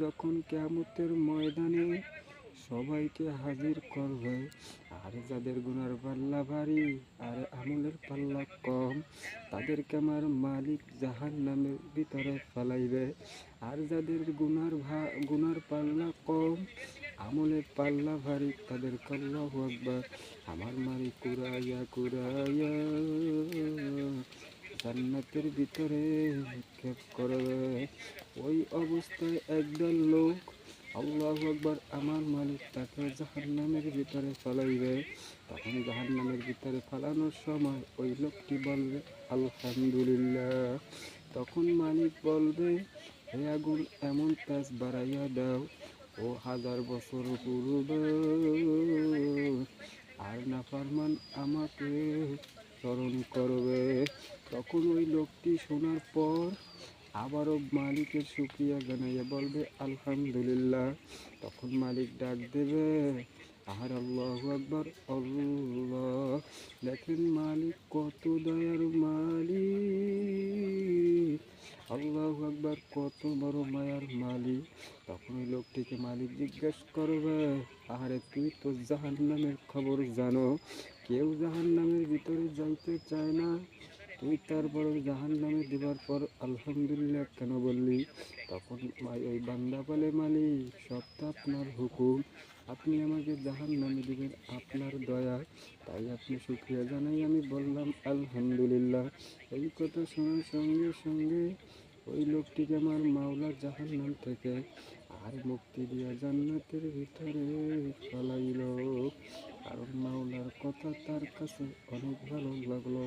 যখন কিয়ামতের ময়দানে সবাইকে হাজির করবে, আর যাদের গুনার পাল্লা ভারী আর আমলের পাল্লা কম, তাদেরকে আমার মালিক জাহান্নামের ভিতরে ফেলাইবে। আর যাদের গুনার পাল্লা কম, আমলের পাল্লা ভারী, তাদেরকে আল্লাহু আকবার আমার মালিক কুরাইয়া কুরাইয়া জান্নাতের ভিতরে নিক্ষেপ করবে। ওই অবস্থায় একদল লোক আল্লাহু আকবার আমার মালিক তাকে জাহান্নামের ভিতরে ফেলাইবে। তখন জাহান্নামের ভিতরে ফেলানোর সময় ওই লোকটি বলবে আলহামদুলিল্লাহ। তখন মালিক বলবে, হে আগুন এমন তেজ বাড়াইয়া দাও ও 1000 বছর পূর্বে আর নাফরমান আমাকে স্মরণ করবে। তখন ওই লোকটি শোনার পর আবারও মালিকের শুকরিয়া জানাইয়া বলবে আলহামদুলিল্লাহ। তখন মালিক ডাক দেবে, আর আল্লাহু আকবার আল্লাহ। দেখেন মালিক কত দয়ার মালিক, আল্লাহু আকবার কত বড় মায়ার মালিক। তখন ওই লোকটিকে মালিক জিজ্ঞেস করবে, আরে তুই তো জাহান্নামের খবর জানো, কেউ জাহান্নামের ভিতরে যাইতে চায় না, তুই তারপর জাহান্নামে দেবার পর আলহামদুলিল্লাহ কেন বললি? তখন ওই বান্দা বলে, মালিক সব তো আপনার হুকুম, আপনি আমাকে জাহান্নামে দিবেন, আপনার দয়া, তাই আপনি শুকরিয়া জানাই আমি বললাম আলহামদুলিল্লাহ। এই কথা শোনার সঙ্গে সঙ্গে ওই লোকটিকে আমার মাওলা জাহান্নাম থেকে আর মুক্তি দিয়া জান্নাতের ভিতরে ফেলাইল, কারণ মাওলার কথা তার কাছে অনেক ভালো লাগলো।